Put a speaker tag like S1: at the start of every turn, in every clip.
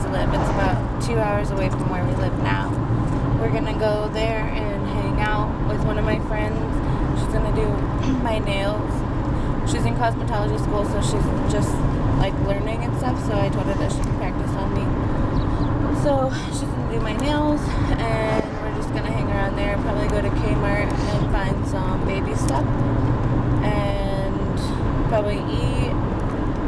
S1: to live. It's about 2 hours away from where we live now. We're gonna go there and hang out with one of my friends. She's gonna do my nails. She's in cosmetology school, so she's just like learning and stuff, so I told her that she can practice on me. So she's gonna do my nails, and we're just gonna hang around there, probably go to Kmart and find some baby stuff, and probably eat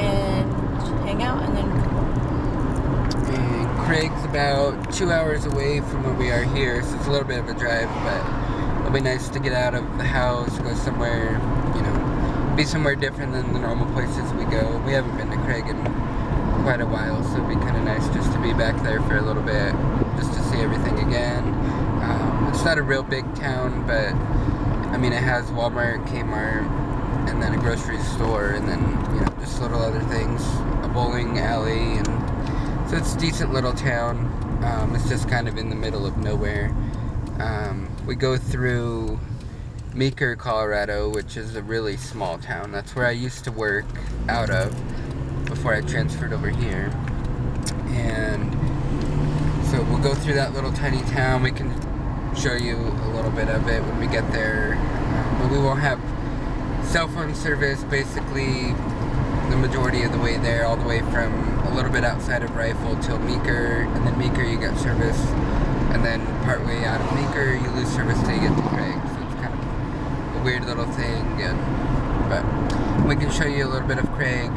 S1: and hang out, and then come home.
S2: And Craig's about 2 hours away from where we are here, so it's a little bit of a drive, but it'll be nice to get out of the house, go somewhere, you know, be somewhere different than the normal places we go. We haven't been to Craig in quite a while, so it'd be kind of nice just to be back there for a little bit, just to see everything again. It's not a real big town, but I mean, it has Walmart, Kmart, and then a grocery store, and then, you know, just little other things, a bowling alley, and so it's a decent little town. It's just kind of in the middle of nowhere. We go through Meeker, Colorado, which is a really small town. That's where I used to work out of before I transferred over here. And so we'll go through that little tiny town. We can show you a little bit of it when we get there. But we won't have cell phone service basically the majority of the way there, all the way from a little bit outside of Rifle till Meeker, and then Meeker you get service, and then partway out of Meeker you lose service till you get to Craig. So it's kind of a weird little thing, but we can show you a little bit of Craig,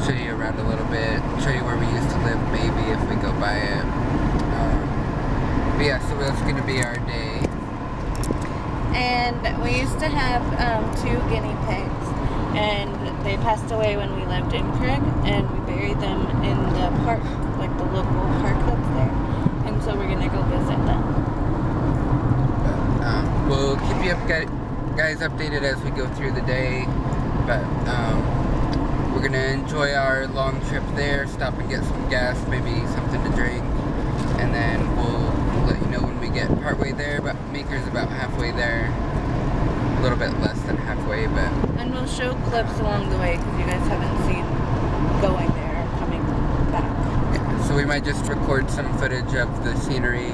S2: show you around a little bit, show you where we used to live maybe if we go by it. But yeah, so that's going to be our day.
S1: And we used to have 2 guinea pigs, and they passed away when we lived in Craig, and we buried them in the park, like the local park that's there, and so we're gonna go visit them.
S2: We'll keep you guys updated as we go through the day, but we're gonna enjoy our long trip there, stop and get some gas, maybe something to drink, and then we'll let you know when we get partway there. But Meeker's about halfway there, a little bit less than halfway, but...
S1: And we'll show clips along the way, because you guys haven't seen going there or coming back.
S2: Yeah, so we might just record some footage of the scenery,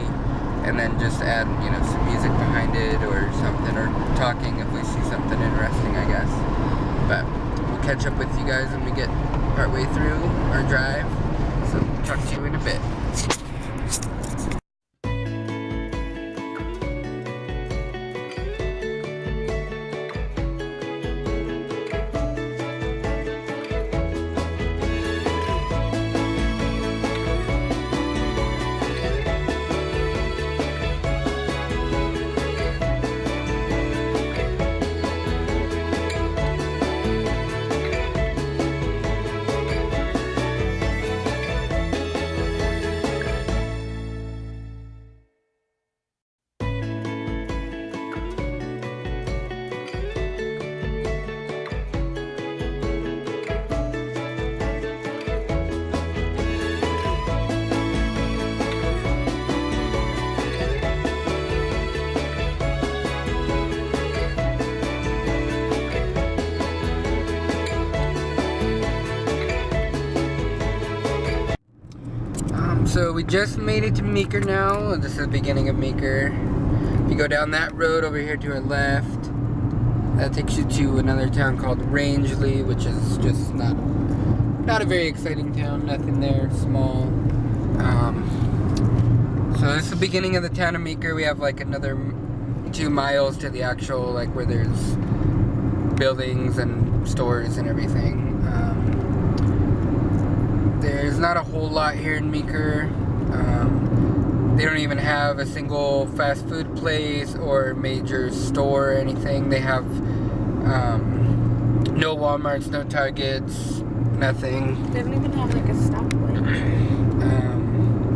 S2: and then just add, you know, some music behind it or something, or talking if we see something interesting, I guess. But we'll catch up with you guys when we get partway through our drive, so talk to you in a bit. So we just made it to Meeker now. This is the beginning of Meeker. If you go down that road over here to our left, that takes you to another town called Rangeley, which is just not a very exciting town. Nothing there, small. So this is the beginning of the town of Meeker. We have like another 2 miles to the actual, like, where there's buildings and stores and everything. There's not a whole lot here in Meeker. They don't even have a single fast food place or major store or anything. They have no Walmarts, no Targets, nothing.
S1: They don't even have like a stoplight.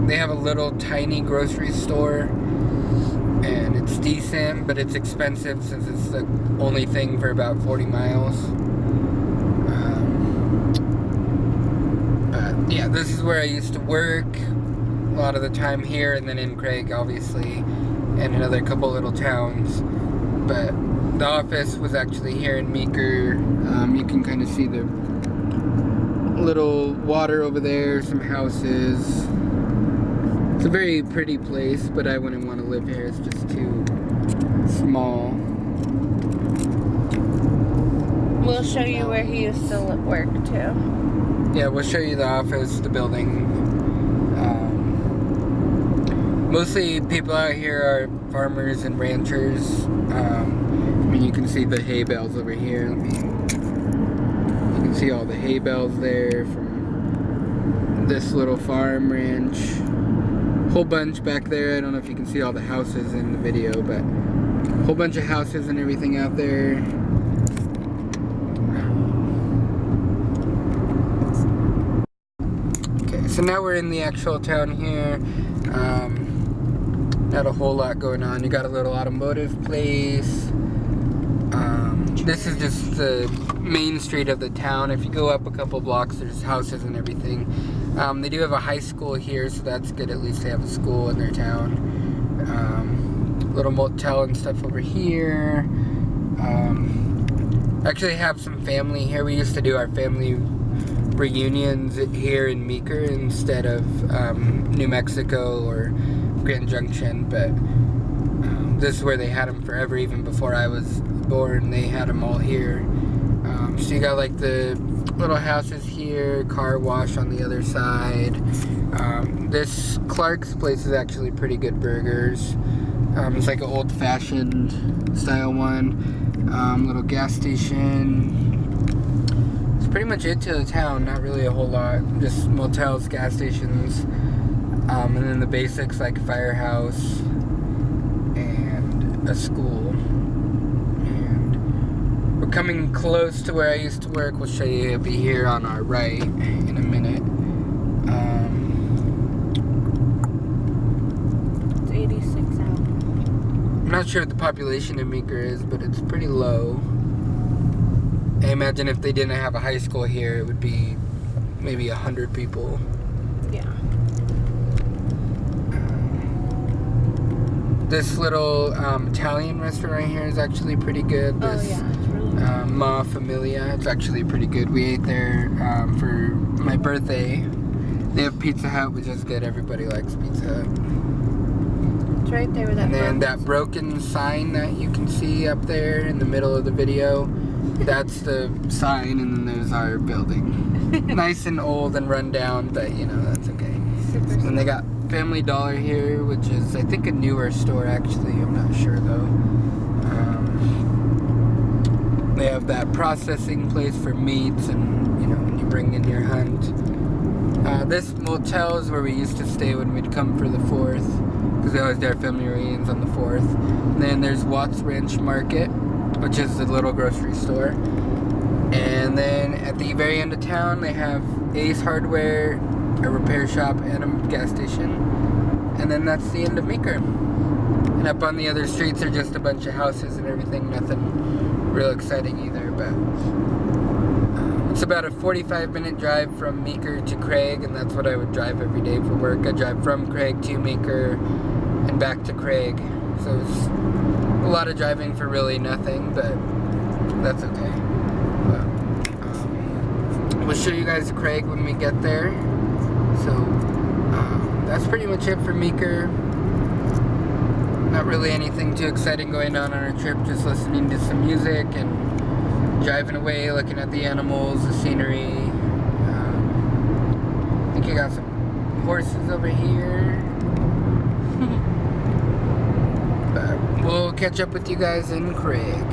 S2: They have a little tiny grocery store, and it's decent, but it's expensive since it's the only thing for about 40 miles. Yeah, this is where I used to work a lot of the time here, and then in Craig, obviously, and another couple little towns. But the office was actually here in Meeker. You can kind of see the little water over there, some houses. It's a very pretty place, but I wouldn't want to live here. It's just too small.
S1: We'll show you where he used to work too.
S2: Yeah, we'll show you the office, the building. Mostly people out here are farmers and ranchers. I mean, you can see the hay bales over here. You can see all the hay bales there from this little farm ranch. Whole bunch back there. I don't know if you can see all the houses in the video, but a whole bunch of houses and everything out there. Okay, so now we're in the actual town here. Not a whole lot going on. You got a little automotive place. This is just the main street of the town. If you go up a couple blocks, there's houses and everything. They do have a high school here, so that's good. At least they have a school in their town. Little motel and stuff over here. Actually have some family here. We used to do our family reunions here in Meeker instead of New Mexico or Grand Junction, but this is where they had them forever. Even before I was born, they had them all here. So you got like the little houses here, car wash on the other side. This Clark's place is actually pretty good burgers. It's like an old-fashioned style one. Little gas station. It's pretty much it to the town. Not really a whole lot. Just motels, gas stations. And then the basics like firehouse and a school. And we're coming close to where I used to work. We'll show you. It'll be here on our right in a minute.
S1: It's 86 out.
S2: I'm not sure what the population in Meeker is, but it's pretty low. I imagine if they didn't have a high school here, it would be maybe 100 people.
S1: Yeah.
S2: This little Italian restaurant right here is actually pretty good. This,
S1: Oh yeah, it's really good.
S2: Ma Familia, it's actually pretty good. We ate there for my birthday. They have Pizza Hut, which is good. Everybody likes Pizza Hut.
S1: It's right there with that.
S2: And then
S1: broken
S2: that broken sign that you can see up there in the middle of the video, that's the sign, and then there's our building. Nice and old and run down, but you know, that's okay.
S1: Super
S2: And they got Family Dollar here, which is, I think, a newer store, actually. I'm not sure, though. They have that processing place for meats and, you know, when you bring in your hunt. This motel is where we used to stay when we'd come for the 4th, because we always do our family reunions on the 4th. And then there's Watts Ranch Market, which is the little grocery store. And then at the very end of town, they have Ace Hardware, a repair shop, and a gas station. And then that's the end of Meeker. And up on the other streets are just a bunch of houses and everything. Nothing real exciting either, but it's about a 45-minute drive from Meeker to Craig, and that's what I would drive every day for work. I drive from Craig to Meeker and back to Craig. So it's a lot of driving for really nothing, but that's okay. But, we'll show you guys Craig when we get there. So that's pretty much it for Meeker. Not really anything too exciting going on our trip, just listening to some music and driving away, looking at the animals, the scenery. I think you got some horses over here. But we'll catch up with you guys in Craig.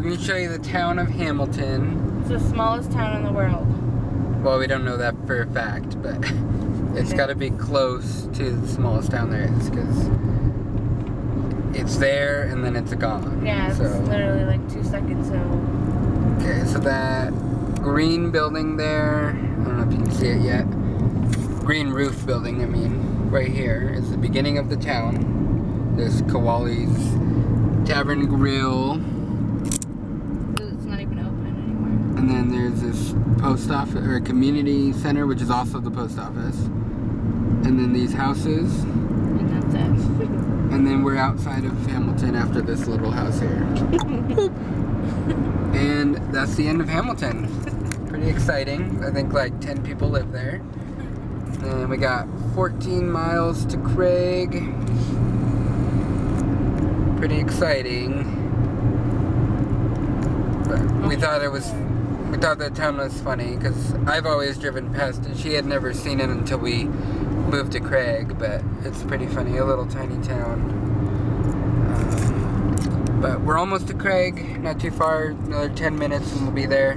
S2: going to show you the town of Hamilton.
S1: It's the smallest town in the world.
S2: Well, we don't know that for a fact, but it's got to be close to the smallest town there is, because it's there and then it's gone.
S1: Yeah, it's literally like 2 seconds.
S2: Okay, so that green building there, I don't know if you can see it yet. Green roof building, I mean, right here is the beginning of the town. There's Kawali's Tavern Grill.
S1: It's not even open anymore.
S2: And then there's this post office, or community center, which is also the post office. And then these houses.
S1: And that's it.
S2: And then we're outside of Hamilton after this little house here. And that's the end of Hamilton. Pretty exciting. I think like 10 people live there. And we got 14 miles to Craig. Pretty exciting. But we thought that town was funny because I've always driven past it. She had never seen it until we moved to Craig, but it's pretty funny, a little tiny town. But we're almost to Craig, not too far, another 10 minutes and we'll be there.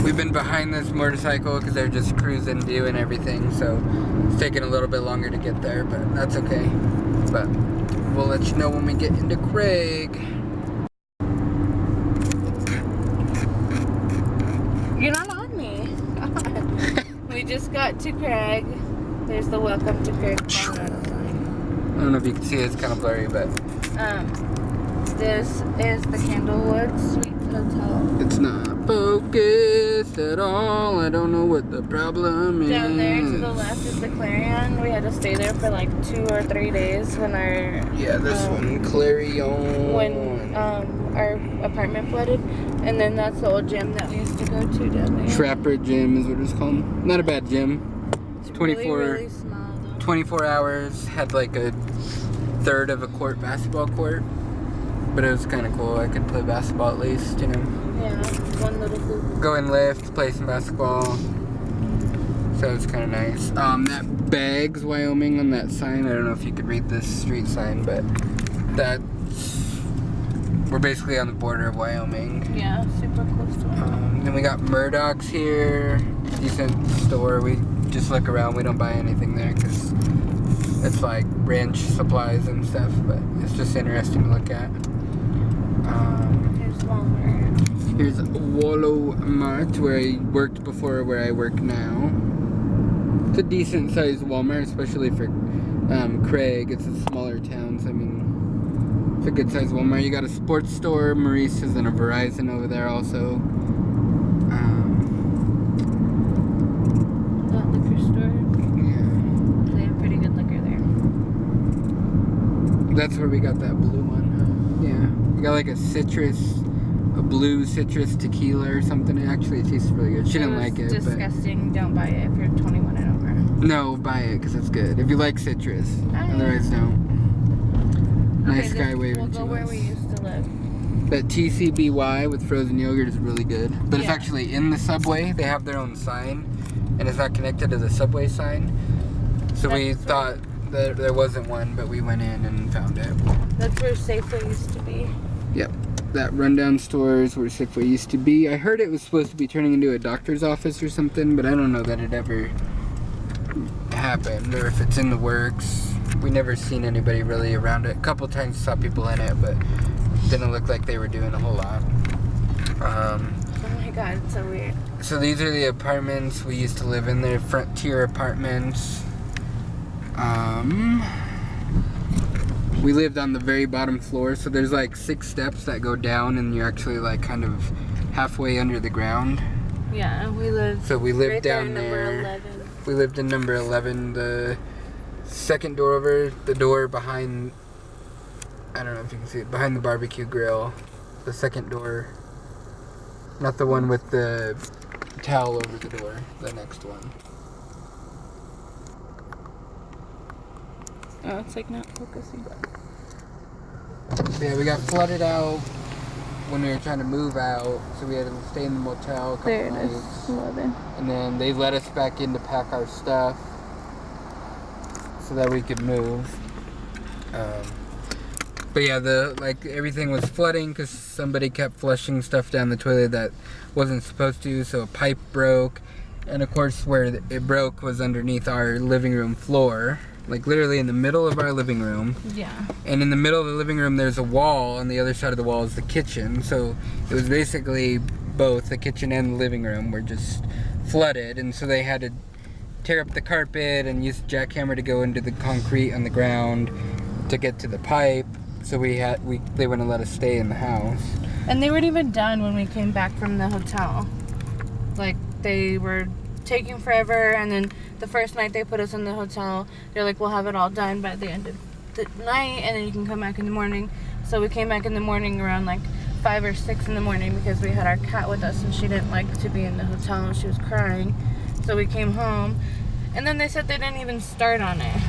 S2: We've been behind this motorcycle because they're just cruising, doing everything, so it's taking a little bit longer to get there, but that's okay. But we'll let you know when we get into Craig.
S1: You're not on me. We just got to Craig. There's the welcome to Craig.
S2: I don't know if you can see it, it's kind of blurry, but
S1: this is the Candlewood Suites Hotel.
S2: it's not focused at all. I don't know what the problem is.
S1: Down there to the left is the Clarion. We had to stay there for like 2 or 3 days when
S2: this one, Clarion.
S1: When our apartment flooded, and then that's the old gym that we used to go to down there.
S2: Trapper Gym is what it's called. Not a bad gym.
S1: It's
S2: 24
S1: really small though.
S2: 24 hours, had like a third of a basketball court, but it was kind of cool. I could play basketball at least, you know.
S1: Yeah, one little hoop.
S2: Go and lift, play some basketball. So it's kind of nice. That Baggs, Wyoming on that sign, I don't know if you could read this street sign, but we're basically on the border of Wyoming.
S1: Yeah, super close to it.
S2: Then we got Murdoch's here, decent store. We just look around, we don't buy anything there because it's like ranch supplies and stuff, but it's just interesting to look at.
S1: Here's Walmart.
S2: Here's Walmart, where I worked before, where I work now. It's a decent sized Walmart, especially for Craig. It's a smaller town, so I mean, it's a good sized Walmart. You got a sports store, Maurice's, and a Verizon over there also.
S1: That liquor store.
S2: Yeah.
S1: They have pretty good liquor there.
S2: That's where we got that blue one. Yeah. We got like a blue citrus tequila or something. It actually tastes really good. She didn't like it.
S1: Disgusting.
S2: But
S1: Don't buy it if you're 21 and over.
S2: no, buy it because it's good. If you like citrus. Otherwise, don't. Nice guy waving to us.
S1: We'll go where we used to live.
S2: That TCBY with frozen yogurt is really good. But it's actually in the Subway. They have their own sign. And it's not connected to the Subway sign. So we thought that there wasn't one, but we went in and found it.
S1: That's where Safeway used to be.
S2: Yep. That rundown store is where Safeway used to be. I heard it was supposed to be turning into a doctor's office or something, but I don't know that it ever happened or if it's in the works. We never seen anybody really around it. A couple times saw people in it, but didn't look like they were doing a whole lot.
S1: Oh my god, it's so weird.
S2: So these are the apartments we used to live in. They're Frontier apartments. We lived on the very bottom floor, so there's like 6 steps that go down and you're actually like kind of halfway under the ground.
S1: Yeah, we lived
S2: right down
S1: there.
S2: there.
S1: Number 11.
S2: We lived in number 11, the second door over, the door behind, I don't know if you can see it, behind the barbecue grill. The second door. Not the one with the towel over the door, the next one.
S1: Oh, it's like not focusing.
S2: Yeah, we got flooded out when we were trying to move out, so we had to stay in the motel a couple
S1: There it
S2: nights.
S1: is, 11.
S2: And then they let us back in to pack our stuff so that we could move. But yeah, everything was flooding because somebody kept flushing stuff down the toilet that wasn't supposed to, so a pipe broke. And of course, where it broke was underneath our living room floor, like literally in the middle of our living room.
S1: Yeah.
S2: And in the middle of the living room, there's a wall. On the other side of the wall is the kitchen. So it was basically both the kitchen and the living room were just flooded. And so they had to tear up the carpet and use a jackhammer to go into the concrete on the ground to get to the pipe. So they wouldn't let us stay in the house.
S1: And they weren't even done when we came back from the hotel. Like, they were taking forever, and then the first night they put us in the hotel, they're like, we'll have it all done by the end of the night, and then you can come back in the morning. So we came back in the morning around like 5 or 6 in the morning because we had our cat with us, and she didn't like to be in the hotel, and she was crying. So we came home, and then they said they didn't even start on it.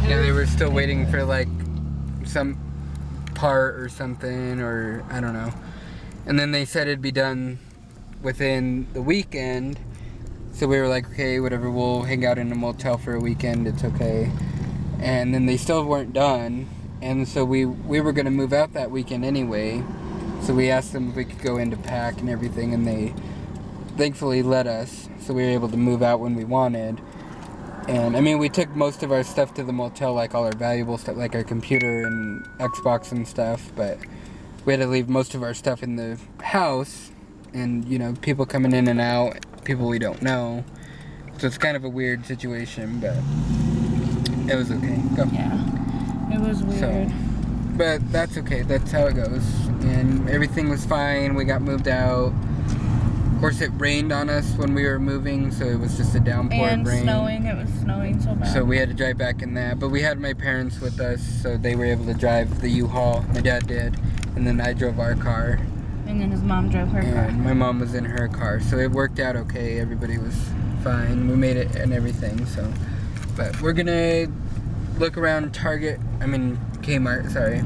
S2: Yeah, they were still waiting for like some part or something, or I don't know. And then they said it'd be done within the weekend. So we were like, okay, whatever, we'll hang out in a motel for a weekend, it's okay. And then they still weren't done. And so we were gonna move out that weekend anyway. So we asked them if we could go in to pack and everything, and they thankfully let us. So we were able to move out when we wanted. And I mean, we took most of our stuff to the motel, like all our valuable stuff, like our computer and Xbox and stuff, but we had to leave most of our stuff in the house, and you know, people coming in and out, people we don't know. So it's kind of a weird situation, but it was okay. Go.
S1: Yeah, it was weird.
S2: But that's okay, that's how it goes. And everything was fine, we got moved out. Of course, it rained on us when we were moving, so it was just a downpour of rain.
S1: And it was snowing so bad.
S2: So we had to drive back in that. But we had my parents with us, so they were able to drive the U-Haul. My dad did. And then I drove our car.
S1: And then his mom drove her car.
S2: And my mom was in her car. So it worked out okay. Everybody was fine. We made it and everything, so. But we're gonna look around Kmart, sorry.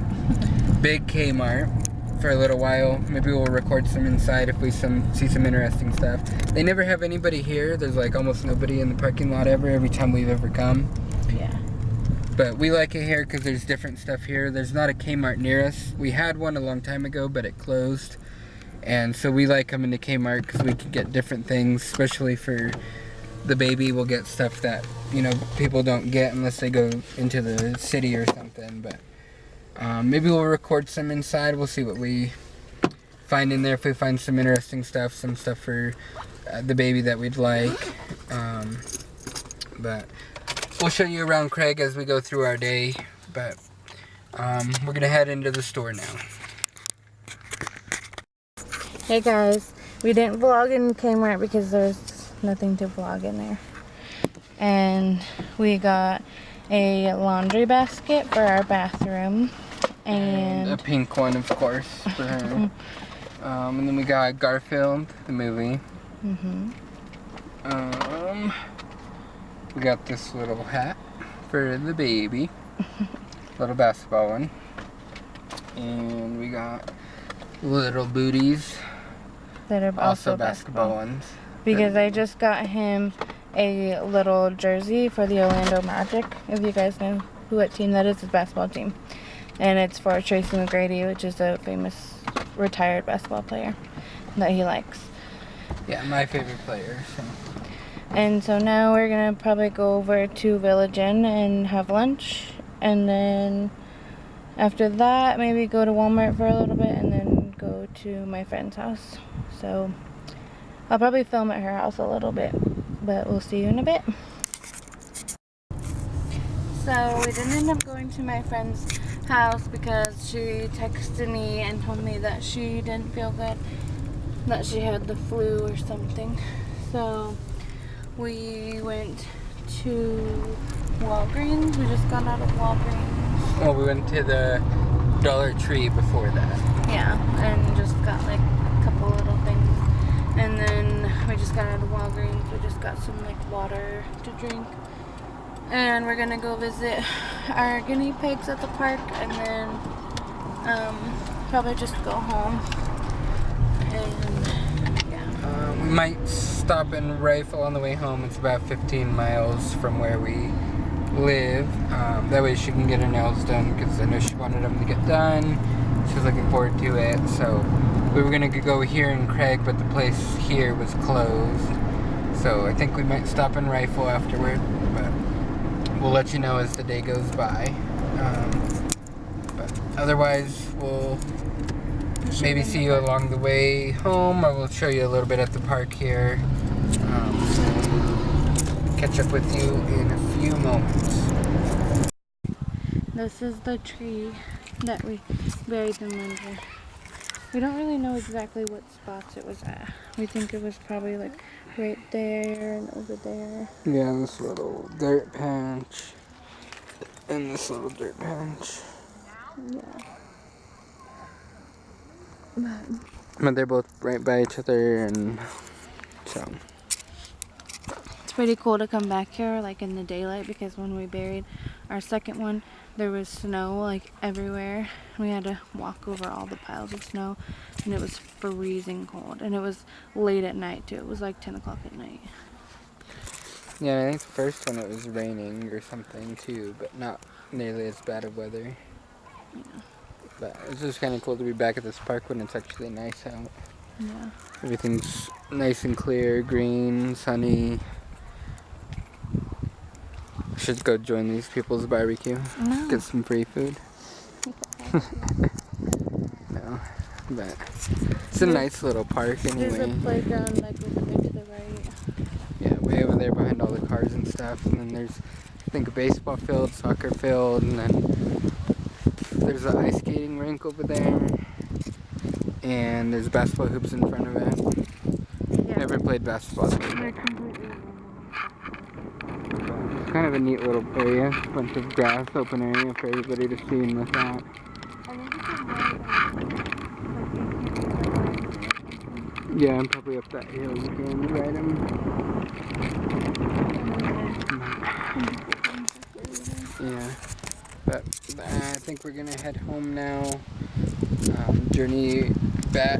S2: Big Kmart. For a little while. Maybe we'll record some inside if we see some interesting stuff. They never have anybody here. There's like almost nobody in the parking lot every time we've ever come.
S1: Yeah.
S2: But we like it here because there's different stuff here. There's not a Kmart near us. We had one a long time ago, but it closed. And so we like coming to Kmart because we can get different things, especially for the baby. We'll get stuff that, you know, people don't get unless they go into the city or something. But maybe we'll record some inside. We'll see what we find in there. If we find some interesting stuff, some stuff for the baby that we'd like. But we'll show you around Craig as we go through our day. But we're gonna head into the store now.
S1: Hey guys, we didn't vlog in Kmart because there's nothing to vlog in there. And we got a laundry basket for our bathroom. And
S2: a pink one, of course, for her. And then we got Garfield, the movie. We got this little hat for the baby. Little basketball one. And we got little booties.
S1: that are
S2: Also basketball ones.
S1: Because I just got him a little jersey for the Orlando Magic. If you guys know what team that is, his basketball team. And it's for Tracy McGrady, which is a famous retired basketball player that he likes.
S2: Yeah, my favorite player. So.
S1: And so now we're going to probably go over to Village Inn and have lunch. And then after that, maybe go to Walmart for a little bit and then go to my friend's house. So I'll probably film at her house a little bit, but we'll see you in a bit. So we didn't end up going to my friend's house because she texted me and told me that she didn't feel good, that she had the flu or something. So we went to Walgreens. We just got out of Walgreens.
S2: Well, we went to the Dollar Tree before that.
S1: Yeah, and just got like a couple little things. And then we just got out of Walgreens. We just got some like water to drink. And we're gonna go visit our guinea pigs at the park, and then probably just go home. And yeah.
S2: We might stop in Rifle on the way home. It's about 15 miles from where we live. That way she can get her nails done, because I know she wanted them to get done. She's looking forward to it. So we were gonna go here in Craig, but the place here was closed. So I think we might stop in Rifle afterward, but we'll let you know as the day goes by. But otherwise, we'll maybe see you along the way home, or we'll show you a little bit at the park here. Catch up with you in a few moments.
S1: This is the tree that we buried them under. We don't really know exactly what spots it was at. We think it was probably like right there and over there.
S2: Yeah, this little dirt patch and this little dirt patch.
S1: Yeah.
S2: But they're both right by each other, and so
S1: It's pretty cool to come back here like in the daylight, because when we buried our second one, there was snow like everywhere. We had to walk over all the piles of snow, and it was freezing cold, and it was late at night too. It was like 10 o'clock at night.
S2: yeah, I think the first one it was raining or something too, but not nearly as bad of weather.
S1: Yeah.
S2: But it's just kind of cool to be back at this park when it's actually nice out.
S1: Yeah.
S2: Everything's nice and clear, green, sunny. Should go join these people's barbecue.
S1: No.
S2: Get some free food. No, but it's a nice little park anyway.
S1: There's a playground like over there to the right.
S2: Yeah, way over there behind all the cars and stuff. And then there's, I think, a baseball field, soccer field, and then there's an ice skating rink over there. And there's basketball hoops in front of it.
S1: Yeah.
S2: Never played basketball.
S1: They're completely
S2: It's kind of a neat little area. Bunch of grass, open area for everybody to see and look at. Yeah, I'm probably up that hill. You can ride them. Yeah, but I think we're gonna head home now. Journey back.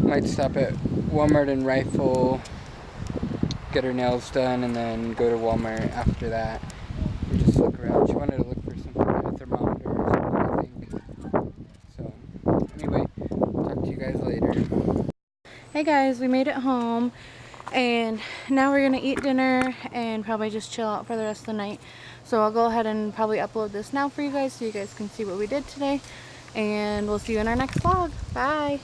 S2: Might stop at Walmart and Rifle, get her nails done, and then go to Walmart after that. We just look around. She wanted to look for something like a thermometer or something, I think. So, anyway, talk to you guys later.
S1: Hey guys, we made it home, and now we're gonna eat dinner and probably just chill out for the rest of the night. So I'll go ahead and probably upload this now for you guys so you guys can see what we did today, and we'll see you in our next vlog. Bye.